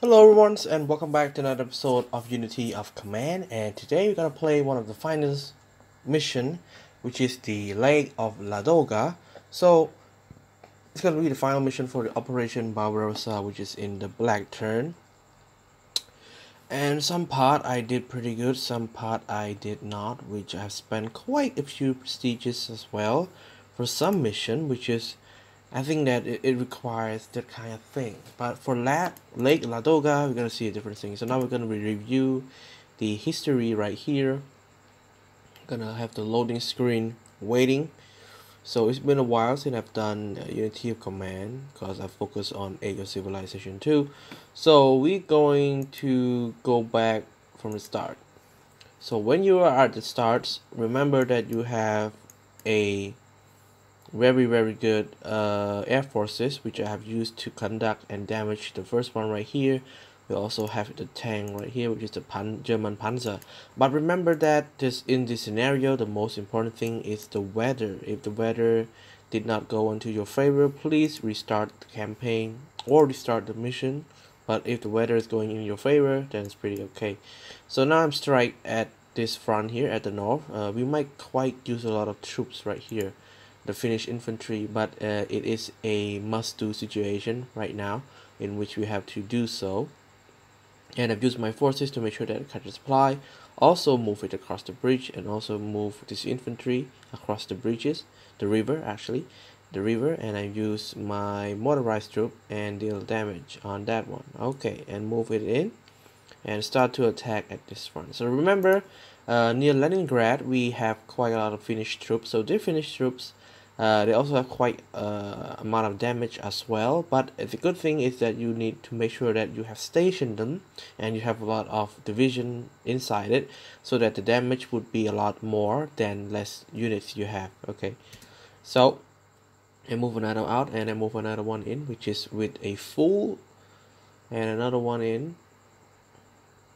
Hello everyone and welcome back to another episode of Unity of Command, and today we're gonna play one of the finest mission, which is the Lake of Ladoga. So it's gonna be the final mission for the Operation Barbarossa, which is in the Black Turn. And some part I did pretty good, some part I did not, which I've spent quite a few prestiges as well for some mission, which is I think that it requires that kind of thing. But for Lake Ladoga, we're gonna see a different thing. So now we're gonna review the history right here. Gonna have the loading screen waiting. So it's been a while since I've done Unity of Command because I focus on Age of Civilization 2. So we're going to go back from the start. So when you are at the start, remember that you have a very good air forces, which I have used to conduct and damage the first one right here. We also have the tank right here, which is the German Panzer. But remember that in this scenario, the most important thing is the weather. If the weather did not go into your favor, please restart the campaign or restart the mission. But if the weather is going in your favor, then it's pretty okay. So now I'm strike at this front here at the north. We might quite use a lot of troops right here, the Finnish infantry, but it is a must-do situation right now in which we have to do so. And I've used my forces to make sure that I cut the supply, also move it across the bridge, and also move this infantry across the river, and I use my motorized troop and deal damage on that one. Okay, and move it in and start to attack at this front. So remember, near Leningrad we have quite a lot of Finnish troops. So the Finnish troops, they also have quite amount of damage as well, but the good thing is that you need to make sure that you have stationed them and you have a lot of division inside it, so that the damage would be a lot more than less units you have. Okay, so I move another out and I move another one in, which is with a full, and another one in.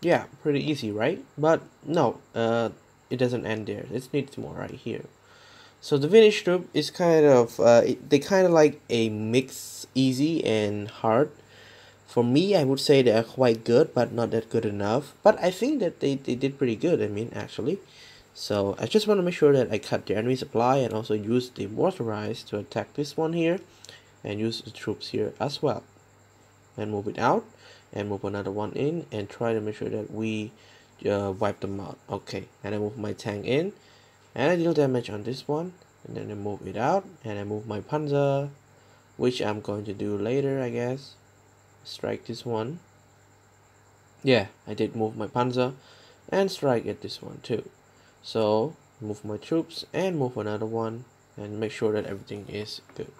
Yeah, pretty easy, right? But no, it doesn't end there. It needs more right here. So the Finnish troop is kind of they kind of like a mix, easy and hard. For me, I would say they are quite good, but not that good enough. But I think that they did pretty good, I mean, actually. So I just want to make sure that I cut the enemy supply and also use the motorized to attack this one here, and use the troops here as well. And move it out, and move another one in, and try to make sure that we wipe them out. Okay, and I move my tank in, and I deal damage on this one, and then I move it out, and I move my Panzer, which I'm going to do later, I guess. Strike this one. Yeah, I did move my Panzer and strike at this one too. So move my troops and move another one, and make sure that everything is good.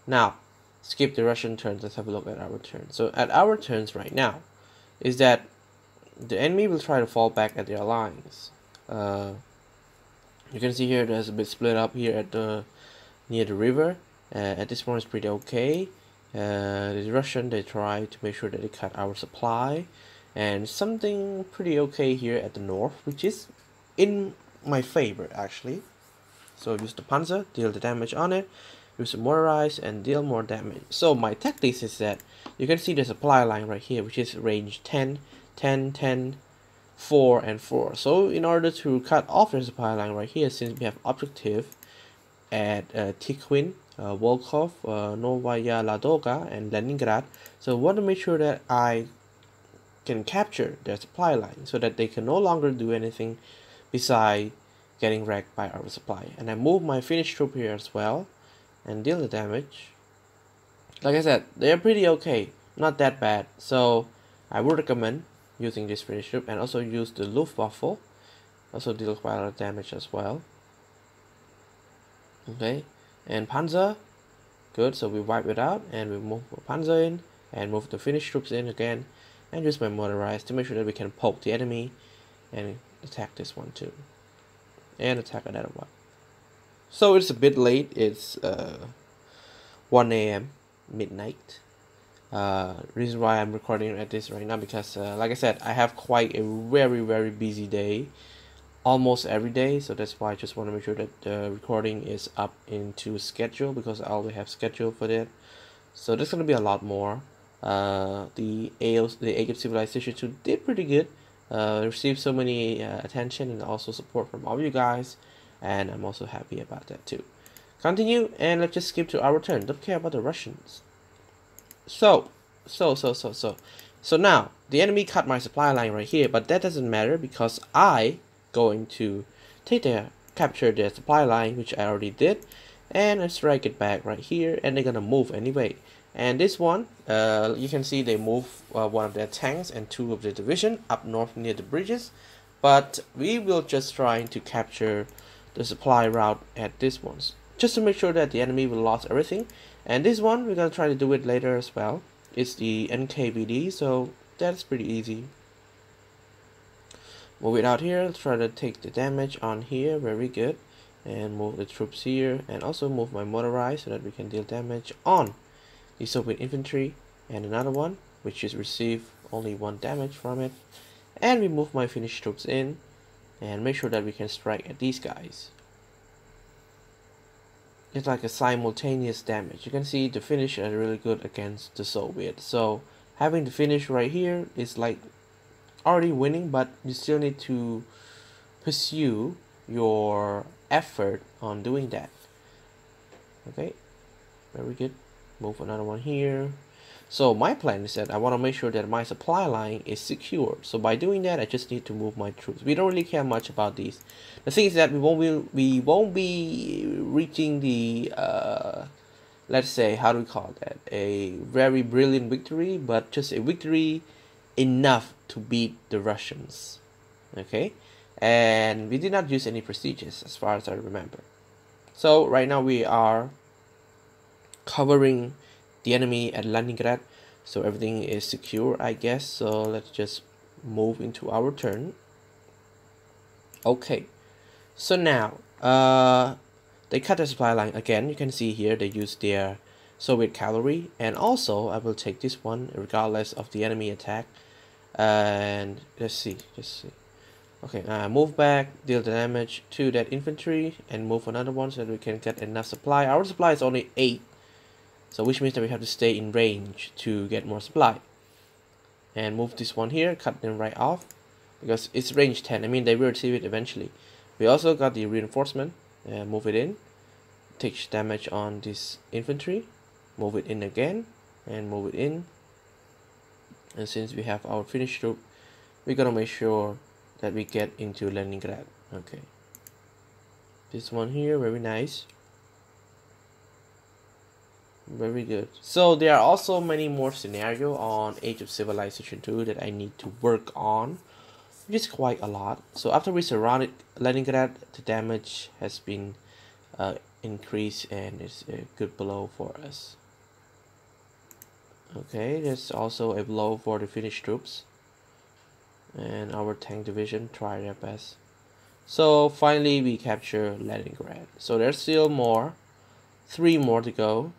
Now skip the Russian turns. Let's have a look at our turn. So at our turns right now is that the enemy will try to fall back at their lines. You can see here there's a bit split up here at the near the river. At this point it's pretty okay. The Russian, they try to make sure that they cut our supply, and something pretty okay here at the north, which is in my favor actually. So use the Panzer, deal the damage on it, use the motorized and deal more damage. So my tactics is that you can see the supply line right here, which is range 10, 10, 10, 4 and 4. So in order to cut off the supply line right here, since we have objective at Tikhvin, Volkhov, Novaya Ladoga and Leningrad, so I want to make sure that I can capture their supply line so that they can no longer do anything beside getting wrecked by our supply. And I move my Finnish troop here as well and deal the damage. Like I said, they're pretty okay, not that bad. So I would recommend using this Finnish troop, and also use the Luftwaffe, also deal quite a lot of damage as well. Okay, and Panzer, good, so we wipe it out and we move Panzer in and move the Finnish troops in again, and use my motorized to make sure that we can poke the enemy and attack this one too, and attack another one. So it's a bit late, it's 1 a.m. midnight. Reason why I'm recording at this right now, because like I said, I have quite a very busy day, almost every day, so that's why I just want to make sure that the recording is up into schedule, because I already have schedule for that. So there's gonna be a lot more The Age of Civilization 2 did pretty good. Received so many attention and also support from all you guys, and I'm also happy about that too. Continue, and let's just skip to our turn. Don't care about the Russians. So now the enemy cut my supply line right here, but that doesn't matter because I going to capture their supply line, which I already did, and I strike it back right here, and they're gonna move anyway. And this one, you can see they move one of their tanks and two of the division up north near the bridges, but we will just try to capture the supply route at this ones, just to make sure that the enemy will lose everything. And this one, we're gonna try to do it later as well. It's the NKVD, so that's pretty easy. Move it out here, try to take the damage on here, very good. And move the troops here, and also move my motorized so that we can deal damage on the Soviet infantry, and another one which is receive only 1 damage from it. And we move my Finnish troops in and make sure that we can strike at these guys. It's like a simultaneous damage. You can see the Finnish are really good against the Soviet, so having the Finnish right here is like already winning, but you still need to pursue your effort on doing that. Okay, very good. Move another one here. So my plan is that I want to make sure that my supply line is secure. So by doing that, I just need to move my troops. We don't really care much about these. The thing is that we won't be reaching the let's say, how do we call that, a very brilliant victory, but just a victory enough to beat the Russians. Okay, and we did not use any prestiges as far as I remember. So right now we are covering the enemy at Leningrad, so everything is secure, I guess. So let's just move into our turn. Okay, so now they cut the supply line again. You can see here they use their Soviet cavalry, and also I will take this one regardless of the enemy attack. And just see. Okay, move back, deal the damage to that infantry, and move another one so that we can get enough supply. Our supply is only 8, so which means that we have to stay in range to get more supply. And move this one here, cut them right off, because it's range 10. I mean, they will receive it eventually. We also got the reinforcement, move it in, takes damage on this infantry, move it in again, and move it in. And since we have our Finnish troop, we're gonna make sure that we get into Leningrad. Okay, this one here, very nice, very good. So there are also many more scenario on Age of Civilization 2 that I need to work on, which is quite a lot. So after we surrounded Leningrad, the damage has been increased, and it's a good blow for us. Okay, there's also a blow for the Finnish troops, and our tank division tried their best. So finally we capture Leningrad. So there's still more, 3 more to go.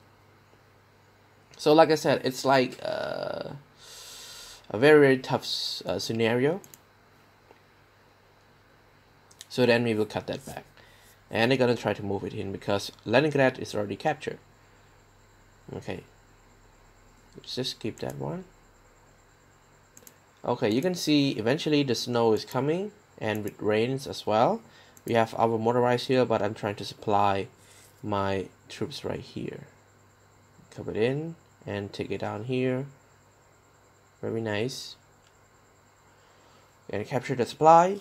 So like I said, it's like a very tough scenario. So the enemy will cut that back, and they're gonna try to move it in because Leningrad is already captured. Okay, let's just keep that one. Okay, you can see eventually the snow is coming, and with rains as well. We have our motorized here, but I'm trying to supply my troops right here. Cover it in and take it down here. Very nice. And capture the supply,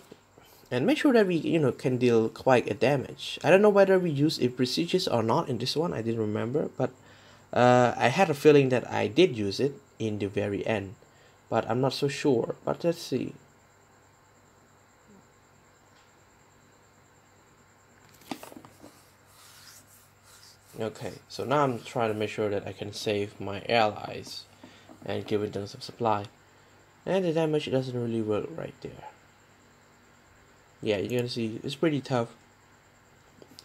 and make sure that we can deal quite a damage. I don't know whether we use a prestigious or not in this one. I didn't remember, but I had a feeling that I did use it in the very end, but I'm not so sure. But let's see. Okay, so now I'm trying to make sure that I can save my allies and give them some supply. And the damage doesn't really work right there. Yeah, you're gonna see it's pretty tough.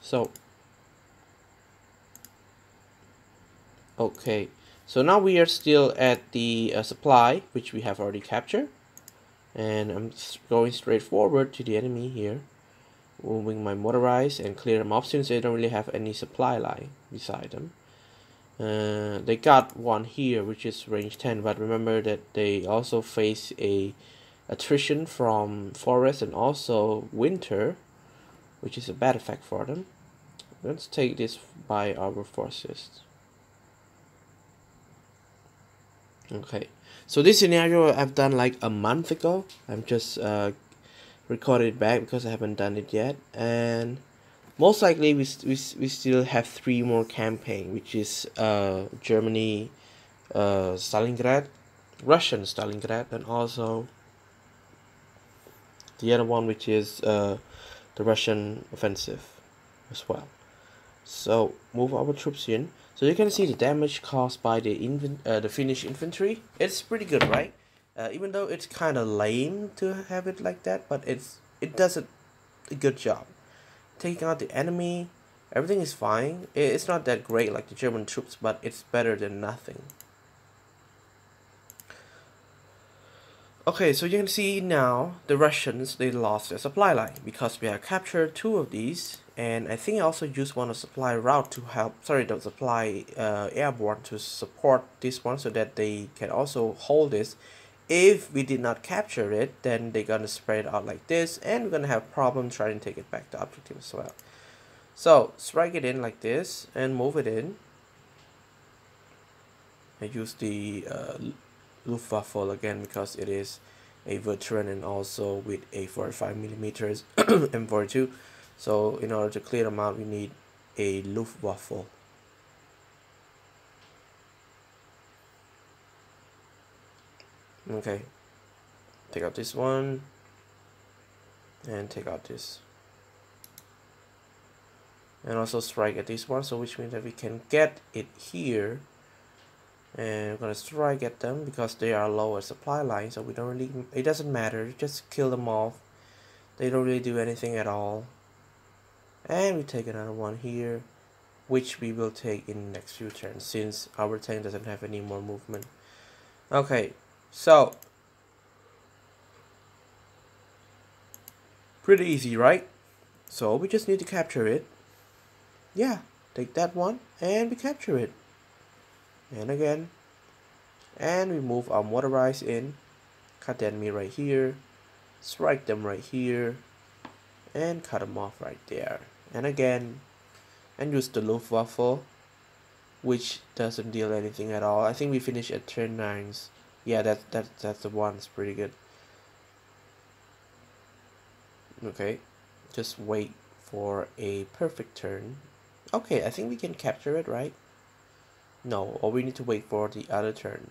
So okay, so now we are still at the supply, which we have already captured, and I'm going straight forward to the enemy here, moving my motorized and clear them off since they don't really have any supply line beside them. They got one here which is range 10, but remember that they also face a attrition from forest and also winter, which is a bad effect for them. Let's take this by our forces. Okay, so this scenario I've done like a month ago. I'm just recorded it back because I haven't done it yet, and most likely we still have 3 more campaign, which is Germany, Stalingrad, Russian Stalingrad, and also the other one, which is the Russian offensive as well. So move our troops in. So you can see the damage caused by the Finnish infantry. It's pretty good, right? Even though it's kind of lame to have it like that, but it does a good job. Taking out the enemy, everything is fine. It's not that great like the German troops, but it's better than nothing. Okay, so you can see now the Russians, they lost their supply line because we have captured 2 of these, and I think I also used one of supply route to help, sorry, the supply airborne to support this one so that they can also hold this. If we did not capture it, then they're gonna spread out like this, and we're gonna have problems trying to take it back to objective as well. So strike it in like this and move it in. I use the Luftwaffe again because it is a veteran and also with a 45mm M42. So in order to clear them out, we need a Luftwaffe. Okay, take out this one and take out this, and also strike at this one, so which means that we can get it here. And we're gonna strike at them because they are lower supply line, so we don't really, it doesn't matter, just kill them off. They don't really do anything at all. And we take another one here, which we will take in the next few turns since our tank doesn't have any more movement. Okay, so pretty easy, right? So we just need to capture it. Yeah, take that one and we capture it. And again, and we move our motorized in, cut the enemy right here, strike them right here, and cut them off right there. And again, and use the Luftwaffe, which doesn't deal anything at all. I think we finish at turn 9s. Yeah, that's the one. It's pretty good. Okay, just wait for a perfect turn. Okay, I think we can capture it, right? No, or we need to wait for the other turn.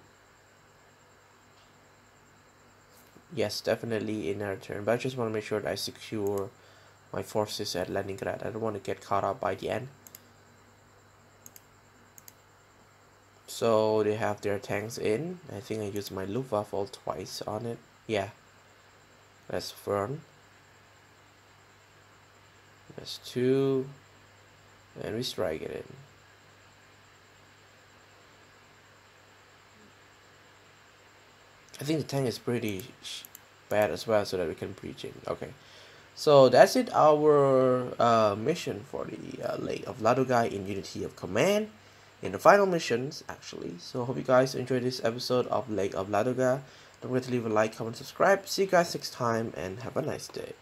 Yes, definitely another turn, but I just want to make sure that I secure my forces at Leningrad. I don't want to get caught up by the end. So they have their tanks in. I think I used my Luftwaffe twice on it. Yeah, that's one. That's 2. And we strike it in. I think the tank is pretty bad as well, so that we can breach it. Okay, so that's it, our mission for the Lake of Ladoga in Unity of Command, in the final missions actually. So hope you guys enjoyed this episode of Lake of Ladoga. Don't forget to leave a like, comment, subscribe. See you guys next time and have a nice day.